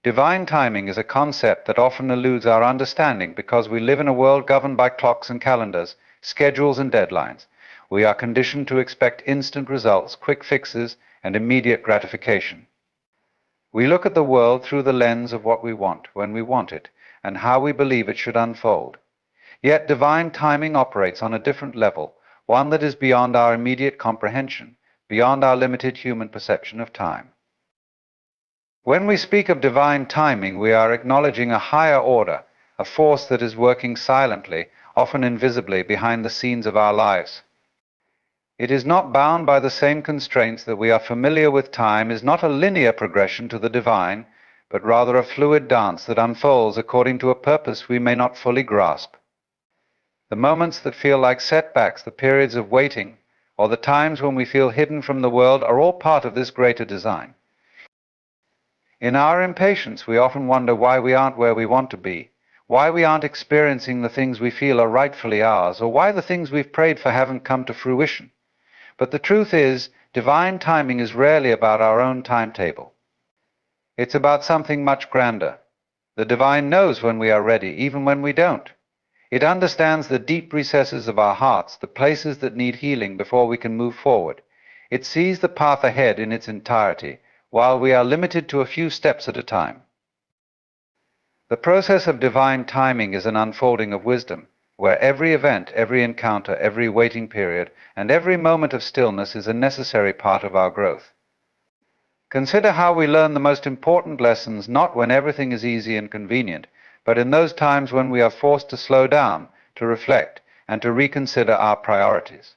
Divine timing is a concept that often eludes our understanding because we live in a world governed by clocks and calendars, schedules and deadlines. We are conditioned to expect instant results, quick fixes, and immediate gratification. We look at the world through the lens of what we want, when we want it, and how we believe it should unfold. Yet divine timing operates on a different level, one that is beyond our immediate comprehension, beyond our limited human perception of time. When we speak of divine timing, we are acknowledging a higher order, a force that is working silently, often invisibly, behind the scenes of our lives. It is not bound by the same constraints that we are familiar with. Time is not a linear progression to the divine, but rather a fluid dance that unfolds according to a purpose we may not fully grasp. The moments that feel like setbacks, the periods of waiting, or the times when we feel hidden from the world are all part of this greater design. In our impatience, we often wonder why we aren't where we want to be, why we aren't experiencing the things we feel are rightfully ours, or why the things we've prayed for haven't come to fruition. But the truth is, divine timing is rarely about our own timetable. It's about something much grander. The divine knows when we are ready, even when we don't. It understands the deep recesses of our hearts, the places that need healing before we can move forward. It sees the path ahead in its entirety, while we are limited to a few steps at a time. The process of divine timing is an unfolding of wisdom, where every event, every encounter, every waiting period, and every moment of stillness is a necessary part of our growth. Consider how we learn the most important lessons not when everything is easy and convenient, but in those times when we are forced to slow down, to reflect, and to reconsider our priorities.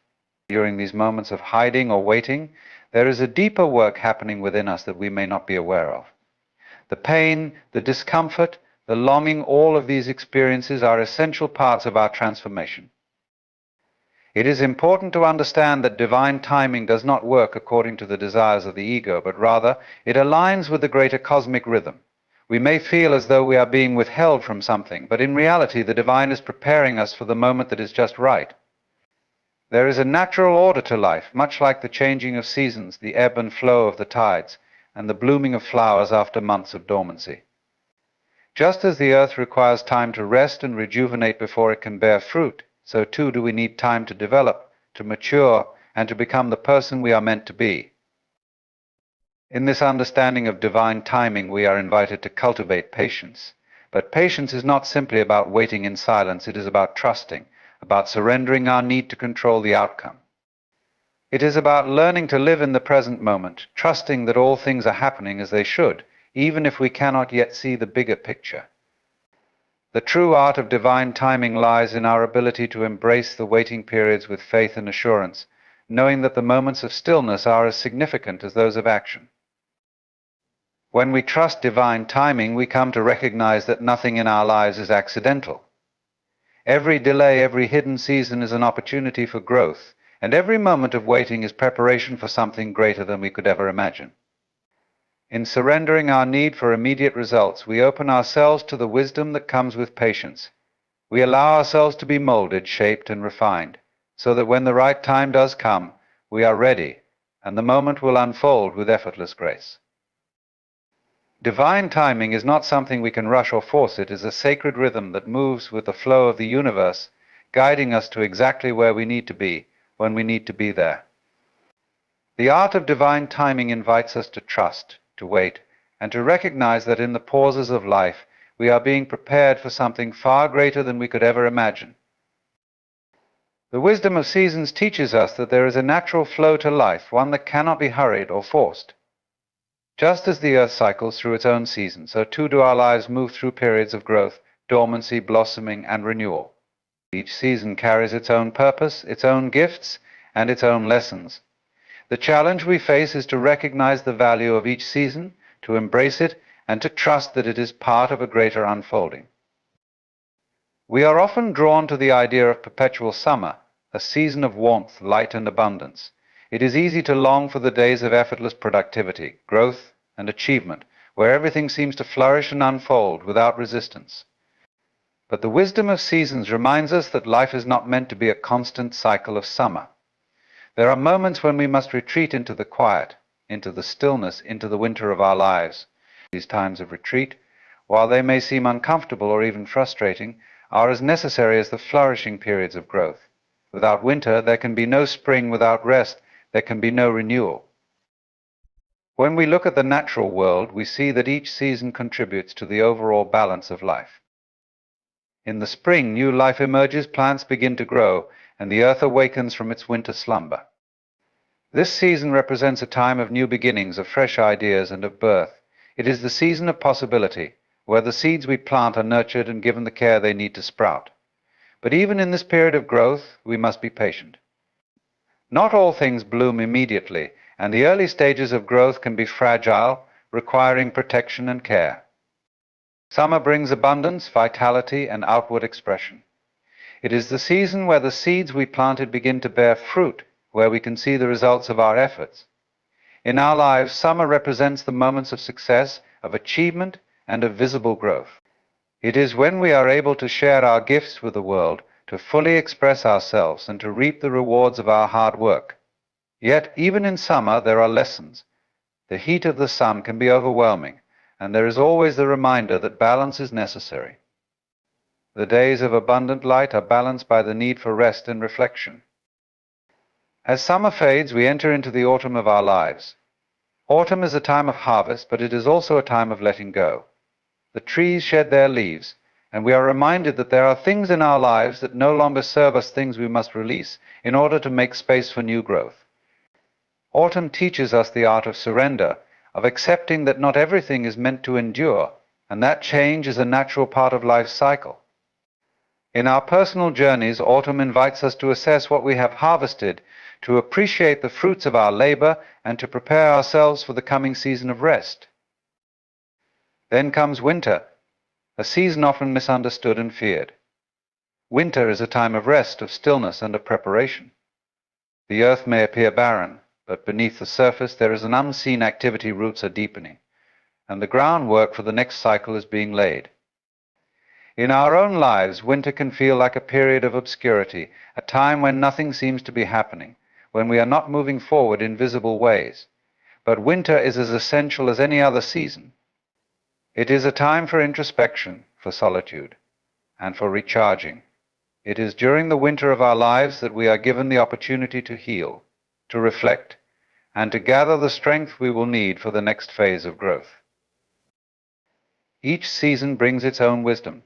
During these moments of hiding or waiting, there is a deeper work happening within us that we may not be aware of. The pain, the discomfort, the longing, all of these experiences are essential parts of our transformation. It is important to understand that divine timing does not work according to the desires of the ego, but rather it aligns with the greater cosmic rhythm. We may feel as though we are being withheld from something, but in reality the divine is preparing us for the moment that is just right. There is a natural order to life, much like the changing of seasons, the ebb and flow of the tides, and the blooming of flowers after months of dormancy. Just as the earth requires time to rest and rejuvenate before it can bear fruit, so too do we need time to develop, to mature, and to become the person we are meant to be. In this understanding of divine timing, we are invited to cultivate patience. But patience is not simply about waiting in silence, it is about trusting, about surrendering our need to control the outcome. It is about learning to live in the present moment, trusting that all things are happening as they should, even if we cannot yet see the bigger picture. The true art of divine timing lies in our ability to embrace the waiting periods with faith and assurance, knowing that the moments of stillness are as significant as those of action. When we trust divine timing, we come to recognize that nothing in our lives is accidental. Every delay, every hidden season is an opportunity for growth, and every moment of waiting is preparation for something greater than we could ever imagine. In surrendering our need for immediate results, we open ourselves to the wisdom that comes with patience. We allow ourselves to be molded, shaped, and refined, so that when the right time does come, we are ready, and the moment will unfold with effortless grace. Divine timing is not something we can rush or force. It is a sacred rhythm that moves with the flow of the universe, guiding us to exactly where we need to be, when we need to be there. The art of divine timing invites us to trust, to wait, and to recognize that in the pauses of life, we are being prepared for something far greater than we could ever imagine. The wisdom of seasons teaches us that there is a natural flow to life, one that cannot be hurried or forced. Just as the earth cycles through its own season, so too do our lives move through periods of growth, dormancy, blossoming, and renewal. Each season carries its own purpose, its own gifts, and its own lessons. The challenge we face is to recognize the value of each season, to embrace it, and to trust that it is part of a greater unfolding. We are often drawn to the idea of perpetual summer, a season of warmth, light, and abundance. It is easy to long for the days of effortless productivity, growth, and achievement, where everything seems to flourish and unfold without resistance. But the wisdom of seasons reminds us that life is not meant to be a constant cycle of summer. There are moments when we must retreat into the quiet, into the stillness, into the winter of our lives. These times of retreat, while they may seem uncomfortable or even frustrating, are as necessary as the flourishing periods of growth. Without winter, there can be no spring. Without rest, there can be no renewal. When we look at the natural world, we see that each season contributes to the overall balance of life. In the spring, new life emerges, plants begin to grow, and the earth awakens from its winter slumber. This season represents a time of new beginnings, of fresh ideas, and of birth. It is the season of possibility, where the seeds we plant are nurtured and given the care they need to sprout. But even in this period of growth, we must be patient. Not all things bloom immediately, and the early stages of growth can be fragile, requiring protection and care. Summer brings abundance, vitality, and outward expression. It is the season where the seeds we planted begin to bear fruit, where we can see the results of our efforts. In our lives, summer represents the moments of success, of achievement, and of visible growth. It is when we are able to share our gifts with the world, to fully express ourselves, and to reap the rewards of our hard work. Yet, even in summer, there are lessons. The heat of the sun can be overwhelming, and there is always the reminder that balance is necessary. The days of abundant light are balanced by the need for rest and reflection. As summer fades, we enter into the autumn of our lives. Autumn is a time of harvest, but it is also a time of letting go. The trees shed their leaves, and we are reminded that there are things in our lives that no longer serve us, things we must release in order to make space for new growth. Autumn teaches us the art of surrender, of accepting that not everything is meant to endure, and that change is a natural part of life's cycle. In our personal journeys, autumn invites us to assess what we have harvested, to appreciate the fruits of our labor, and to prepare ourselves for the coming season of rest. Then comes winter, a season often misunderstood and feared. Winter is a time of rest, of stillness, and of preparation. The earth may appear barren, but beneath the surface there is an unseen activity. Roots are deepening, and the groundwork for the next cycle is being laid. In our own lives, winter can feel like a period of obscurity, a time when nothing seems to be happening, when we are not moving forward in visible ways. But winter is as essential as any other season. It is a time for introspection, for solitude, and for recharging. It is during the winter of our lives that we are given the opportunity to heal, to reflect, and to gather the strength we will need for the next phase of growth. Each season brings its own wisdom,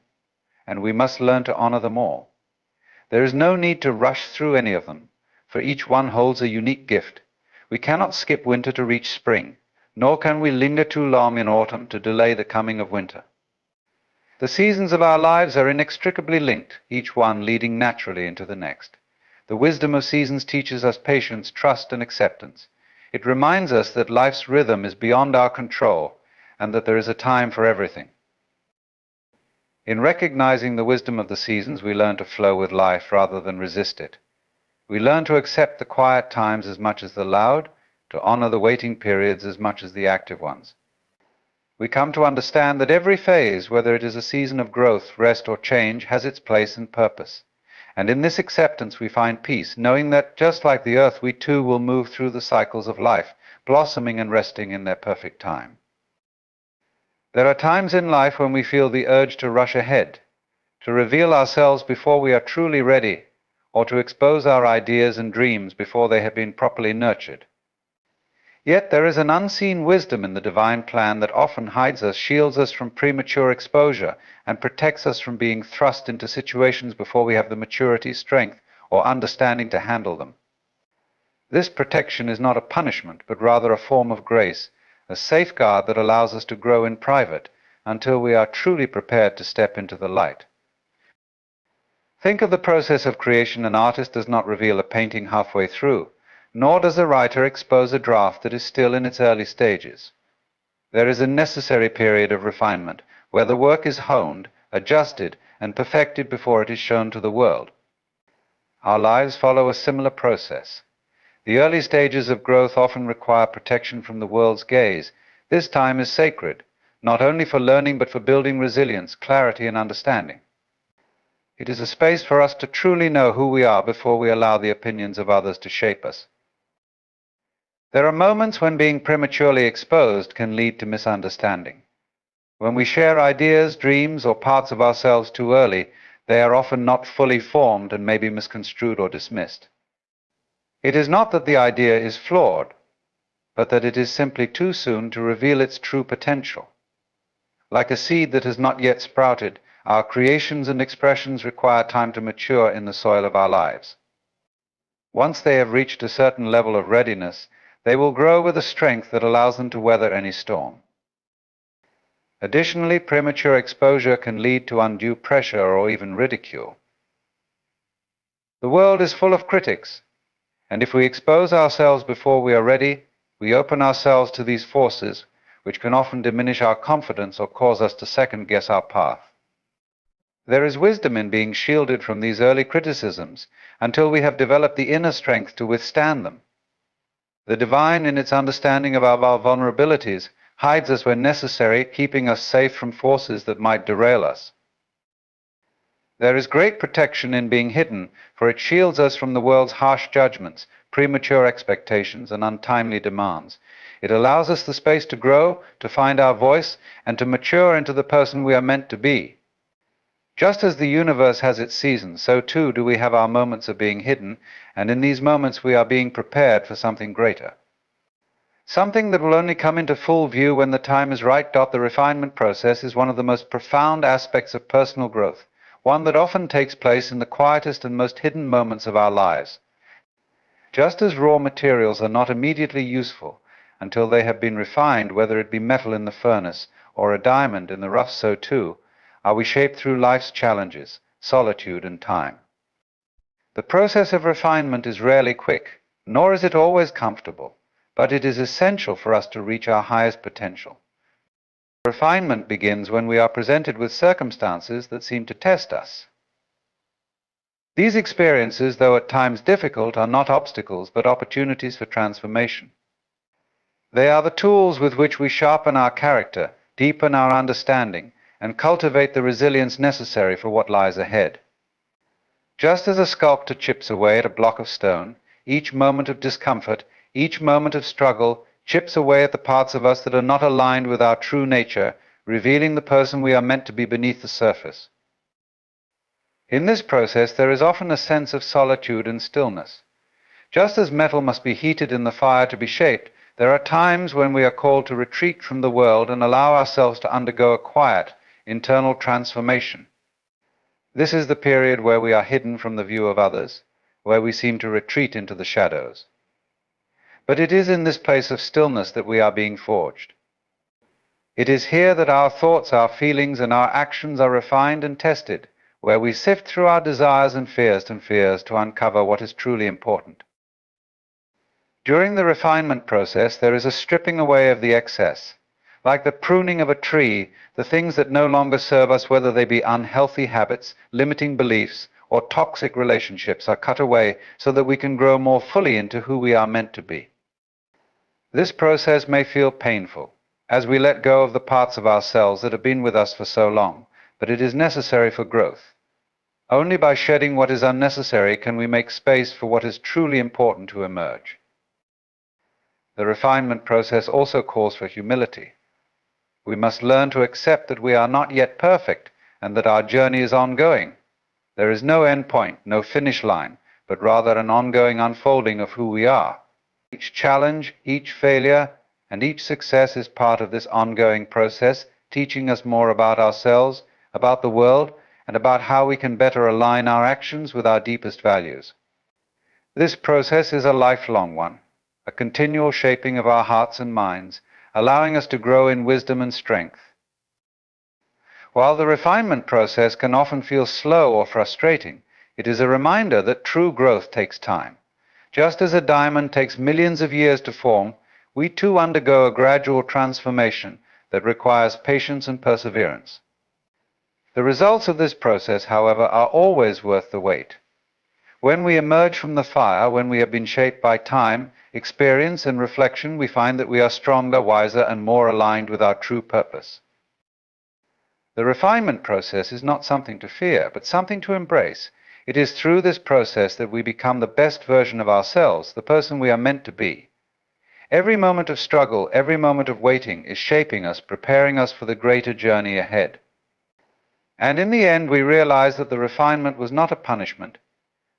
and we must learn to honor them all. There is no need to rush through any of them, for each one holds a unique gift. We cannot skip winter to reach spring, nor can we linger too long in autumn to delay the coming of winter. The seasons of our lives are inextricably linked, each one leading naturally into the next. The wisdom of seasons teaches us patience, trust, and acceptance. It reminds us that life's rhythm is beyond our control, and that there is a time for everything. In recognizing the wisdom of the seasons, we learn to flow with life rather than resist it. We learn to accept the quiet times as much as the loud, to honor the waiting periods as much as the active ones. We come to understand that every phase, whether it is a season of growth, rest, or change, has its place and purpose. And in this acceptance we find peace, knowing that just like the earth, we too will move through the cycles of life, blossoming and resting in their perfect time. There are times in life when we feel the urge to rush ahead, to reveal ourselves before we are truly ready, or to expose our ideas and dreams before they have been properly nurtured. Yet there is an unseen wisdom in the divine plan that often hides us, shields us from premature exposure, and protects us from being thrust into situations before we have the maturity, strength, or understanding to handle them. This protection is not a punishment, but rather a form of grace, a safeguard that allows us to grow in private until we are truly prepared to step into the light. Think of the process of creation. An artist does not reveal a painting halfway through, nor does a writer expose a draft that is still in its early stages. There is a necessary period of refinement, where the work is honed, adjusted, and perfected before it is shown to the world. Our lives follow a similar process. The early stages of growth often require protection from the world's gaze. This time is sacred, not only for learning but for building resilience, clarity, and understanding. It is a space for us to truly know who we are before we allow the opinions of others to shape us. There are moments when being prematurely exposed can lead to misunderstanding. When we share ideas, dreams, or parts of ourselves too early, they are often not fully formed and may be misconstrued or dismissed. It is not that the idea is flawed, but that it is simply too soon to reveal its true potential. Like a seed that has not yet sprouted, our creations and expressions require time to mature in the soil of our lives. Once they have reached a certain level of readiness, they will grow with a strength that allows them to weather any storm. Additionally, premature exposure can lead to undue pressure or even ridicule. The world is full of critics, and if we expose ourselves before we are ready, we open ourselves to these forces, which can often diminish our confidence or cause us to second-guess our path. There is wisdom in being shielded from these early criticisms until we have developed the inner strength to withstand them. The divine, in its understanding of our vulnerabilities, hides us when necessary, keeping us safe from forces that might derail us. There is great protection in being hidden, for it shields us from the world's harsh judgments, premature expectations, and untimely demands. It allows us the space to grow, to find our voice, and to mature into the person we are meant to be. Just as the universe has its seasons, so too do we have our moments of being hidden, and in these moments we are being prepared for something greater. Something that will only come into full view when the time is right. The refinement process is one of the most profound aspects of personal growth, one that often takes place in the quietest and most hidden moments of our lives. Just as raw materials are not immediately useful until they have been refined, whether it be metal in the furnace or a diamond in the rough, so too are we shaped through life's challenges, solitude, and time. The process of refinement is rarely quick, nor is it always comfortable, but it is essential for us to reach our highest potential. Refinement begins when we are presented with circumstances that seem to test us. These experiences, though at times difficult, are not obstacles but opportunities for transformation. They are the tools with which we sharpen our character, deepen our understanding, and cultivate the resilience necessary for what lies ahead. Just as a sculptor chips away at a block of stone, each moment of discomfort, each moment of struggle, chips away at the parts of us that are not aligned with our true nature, revealing the person we are meant to be beneath the surface. In this process, there is often a sense of solitude and stillness. Just as metal must be heated in the fire to be shaped, there are times when we are called to retreat from the world and allow ourselves to undergo a quiet, internal transformation. This is the period where we are hidden from the view of others, where we seem to retreat into the shadows. But it is in this place of stillness that we are being forged. It is here that our thoughts, our feelings, and our actions are refined and tested, where we sift through our desires and fears to uncover what is truly important. During the refinement process, there is a stripping away of the excess. Like the pruning of a tree, the things that no longer serve us, whether they be unhealthy habits, limiting beliefs, or toxic relationships, are cut away so that we can grow more fully into who we are meant to be. This process may feel painful, as we let go of the parts of ourselves that have been with us for so long, but it is necessary for growth. Only by shedding what is unnecessary can we make space for what is truly important to emerge. The refinement process also calls for humility. We must learn to accept that we are not yet perfect and that our journey is ongoing. There is no end point, no finish line, but rather an ongoing unfolding of who we are. Each challenge, each failure, and each success is part of this ongoing process, teaching us more about ourselves, about the world, and about how we can better align our actions with our deepest values. This process is a lifelong one, a continual shaping of our hearts and minds, allowing us to grow in wisdom and strength. While the refinement process can often feel slow or frustrating, it is a reminder that true growth takes time. Just as a diamond takes millions of years to form, we too undergo a gradual transformation that requires patience and perseverance. The results of this process, however, are always worth the wait. When we emerge from the fire, when we have been shaped by time, experience, and reflection, we find that we are stronger, wiser, and more aligned with our true purpose. The refinement process is not something to fear, but something to embrace. It is through this process that we become the best version of ourselves, the person we are meant to be. Every moment of struggle, every moment of waiting is shaping us, preparing us for the greater journey ahead. And in the end, we realize that the refinement was not a punishment,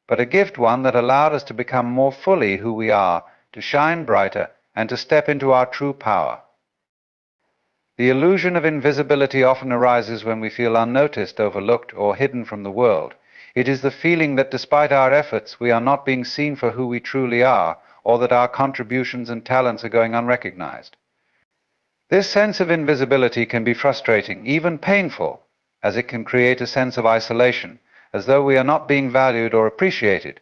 but a gift, one that allowed us to become more fully who we are, to shine brighter, and to step into our true power. The illusion of invisibility often arises when we feel unnoticed, overlooked, or hidden from the world. It is the feeling that despite our efforts, we are not being seen for who we truly are, or that our contributions and talents are going unrecognized. This sense of invisibility can be frustrating, even painful, as it can create a sense of isolation, as though we are not being valued or appreciated.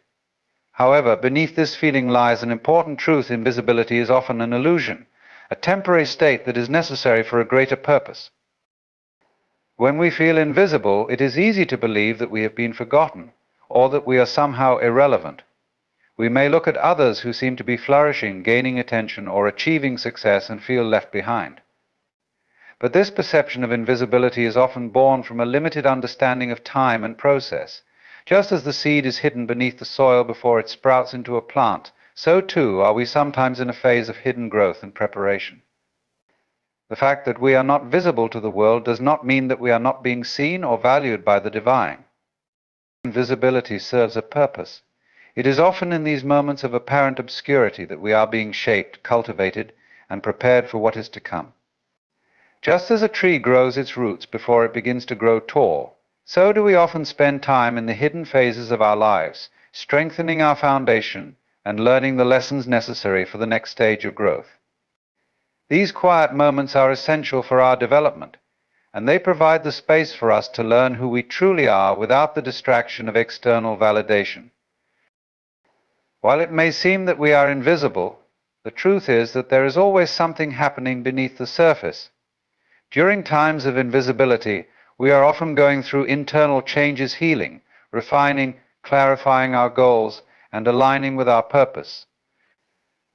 However, beneath this feeling lies an important truth: invisibility is often an illusion, a temporary state that is necessary for a greater purpose. When we feel invisible, it is easy to believe that we have been forgotten, or that we are somehow irrelevant. We may look at others who seem to be flourishing, gaining attention, or achieving success and feel left behind. But this perception of invisibility is often born from a limited understanding of time and process. Just as the seed is hidden beneath the soil before it sprouts into a plant, so too are we sometimes in a phase of hidden growth and preparation. The fact that we are not visible to the world does not mean that we are not being seen or valued by the divine. Invisibility serves a purpose. It is often in these moments of apparent obscurity that we are being shaped, cultivated, and prepared for what is to come. Just as a tree grows its roots before it begins to grow tall, so do we often spend time in the hidden phases of our lives, strengthening our foundation and learning the lessons necessary for the next stage of growth. These quiet moments are essential for our development, and they provide the space for us to learn who we truly are without the distraction of external validation. While it may seem that we are invisible, the truth is that there is always something happening beneath the surface. During times of invisibility, we are often going through internal changes, healing, refining, clarifying our goals, and aligning with our purpose.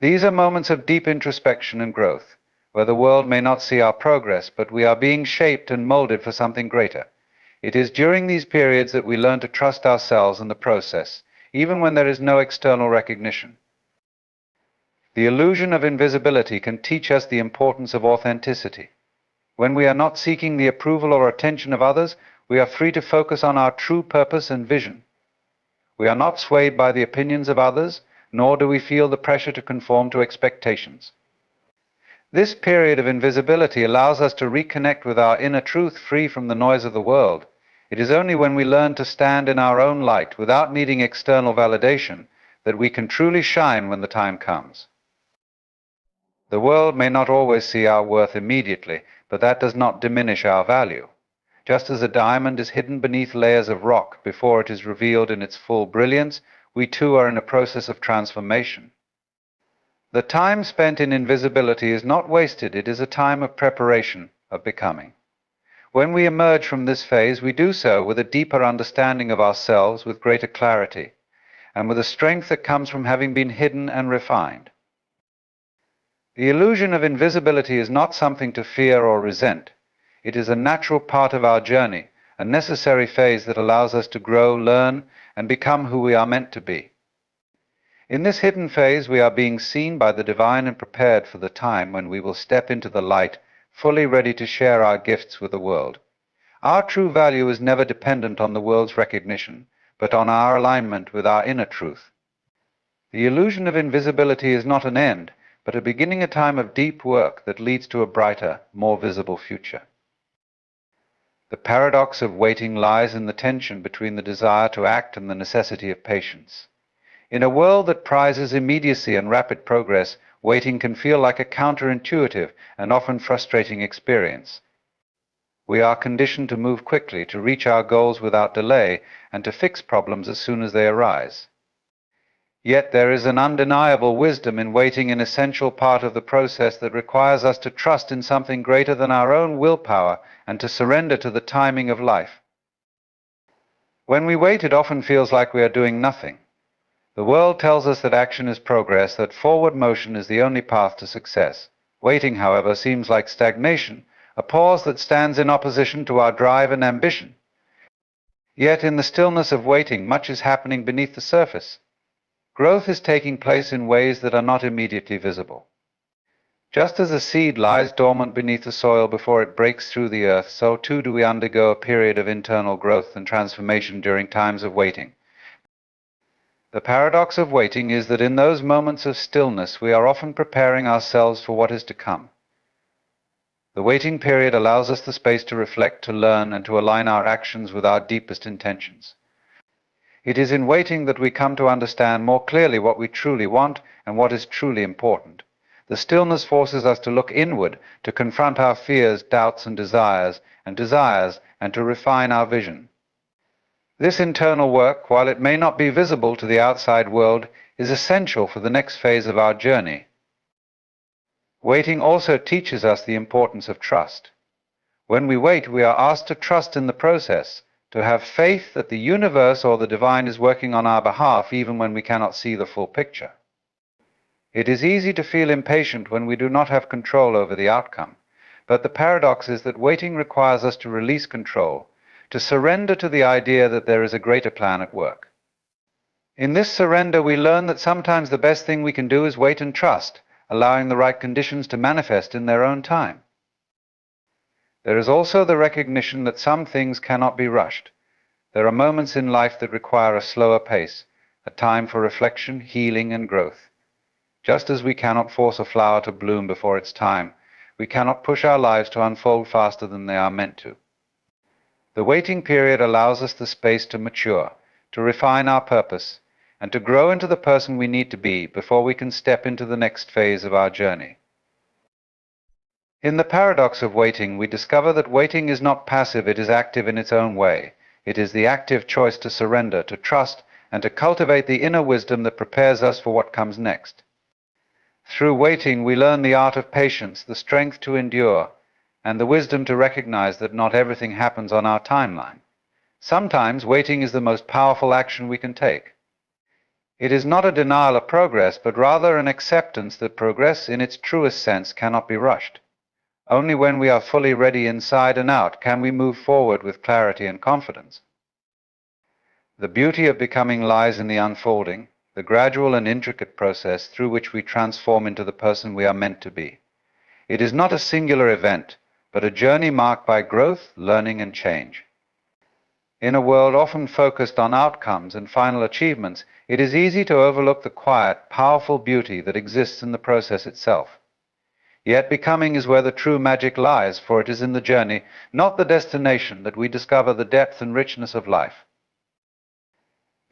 These are moments of deep introspection and growth, where the world may not see our progress, but we are being shaped and molded for something greater. It is during these periods that we learn to trust ourselves and the process, even when there is no external recognition. The illusion of invisibility can teach us the importance of authenticity. When we are not seeking the approval or attention of others, we are free to focus on our true purpose and vision. We are not swayed by the opinions of others, nor do we feel the pressure to conform to expectations. This period of invisibility allows us to reconnect with our inner truth, free from the noise of the world. It is only when we learn to stand in our own light without needing external validation that we can truly shine when the time comes. The world may not always see our worth immediately, but that does not diminish our value. Just as a diamond is hidden beneath layers of rock before it is revealed in its full brilliance, we too are in a process of transformation. The time spent in invisibility is not wasted, it is a time of preparation, of becoming. When we emerge from this phase, we do so with a deeper understanding of ourselves, with greater clarity, and with a strength that comes from having been hidden and refined. The illusion of invisibility is not something to fear or resent. It is a natural part of our journey, a necessary phase that allows us to grow, learn, and become who we are meant to be. In this hidden phase, we are being seen by the divine and prepared for the time when we will step into the light, fully ready to share our gifts with the world. Our true value is never dependent on the world's recognition, but on our alignment with our inner truth. The illusion of invisibility is not an end, but a beginning, a time of deep work that leads to a brighter, more visible future. The paradox of waiting lies in the tension between the desire to act and the necessity of patience. In a world that prizes immediacy and rapid progress, waiting can feel like a counterintuitive and often frustrating experience. We are conditioned to move quickly, to reach our goals without delay, and to fix problems as soon as they arise. Yet there is an undeniable wisdom in waiting, an essential part of the process that requires us to trust in something greater than our own willpower and to surrender to the timing of life. When we wait, it often feels like we are doing nothing. The world tells us that action is progress, that forward motion is the only path to success. Waiting, however, seems like stagnation, a pause that stands in opposition to our drive and ambition. Yet in the stillness of waiting, much is happening beneath the surface. Growth is taking place in ways that are not immediately visible. Just as a seed lies dormant beneath the soil before it breaks through the earth, so too do we undergo a period of internal growth and transformation during times of waiting. The paradox of waiting is that in those moments of stillness we are often preparing ourselves for what is to come. The waiting period allows us the space to reflect, to learn, and to align our actions with our deepest intentions. It is in waiting that we come to understand more clearly what we truly want and what is truly important. The stillness forces us to look inward, to confront our fears, doubts, and desires, and to refine our vision. This internal work, while it may not be visible to the outside world, is essential for the next phase of our journey. Waiting also teaches us the importance of trust. When we wait, we are asked to trust in the process, to have faith that the universe or the divine is working on our behalf even when we cannot see the full picture. It is easy to feel impatient when we do not have control over the outcome, but the paradox is that waiting requires us to release control, to surrender to the idea that there is a greater plan at work. In this surrender, we learn that sometimes the best thing we can do is wait and trust, allowing the right conditions to manifest in their own time. There is also the recognition that some things cannot be rushed. There are moments in life that require a slower pace, a time for reflection, healing, and growth. Just as we cannot force a flower to bloom before its time, we cannot push our lives to unfold faster than they are meant to. The waiting period allows us the space to mature, to refine our purpose, and to grow into the person we need to be before we can step into the next phase of our journey. In the paradox of waiting, we discover that waiting is not passive, it is active in its own way. It is the active choice to surrender, to trust, and to cultivate the inner wisdom that prepares us for what comes next. Through waiting, we learn the art of patience, the strength to endure, and the wisdom to recognize that not everything happens on our timeline. Sometimes waiting is the most powerful action we can take. It is not a denial of progress, but rather an acceptance that progress in its truest sense cannot be rushed. Only when we are fully ready inside and out can we move forward with clarity and confidence. The beauty of becoming lies in the unfolding, the gradual and intricate process through which we transform into the person we are meant to be. It is not a singular event, but a journey marked by growth, learning, and change. In a world often focused on outcomes and final achievements, it is easy to overlook the quiet, powerful beauty that exists in the process itself. Yet becoming is where the true magic lies, for it is in the journey, not the destination, that we discover the depth and richness of life.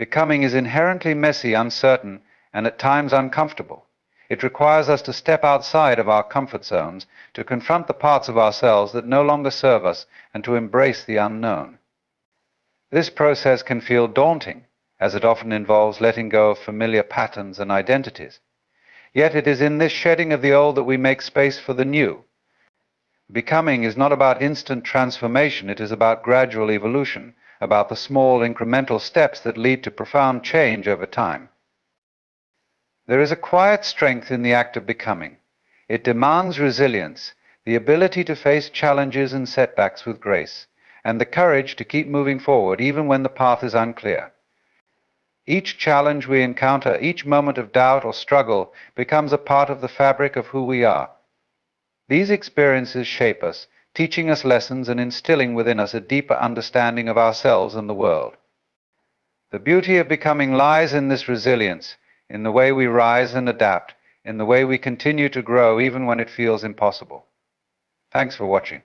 Becoming is inherently messy, uncertain, and at times uncomfortable. It requires us to step outside of our comfort zones, to confront the parts of ourselves that no longer serve us, and to embrace the unknown. This process can feel daunting, as it often involves letting go of familiar patterns and identities. Yet it is in this shedding of the old that we make space for the new. Becoming is not about instant transformation, it is about gradual evolution, about the small incremental steps that lead to profound change over time. There is a quiet strength in the act of becoming. It demands resilience, the ability to face challenges and setbacks with grace, and the courage to keep moving forward even when the path is unclear. Each challenge we encounter, each moment of doubt or struggle, becomes a part of the fabric of who we are. These experiences shape us, teaching us lessons and instilling within us a deeper understanding of ourselves and the world. The beauty of becoming lies in this resilience, in the way we rise and adapt, in the way we continue to grow even when it feels impossible. Thanks for watching.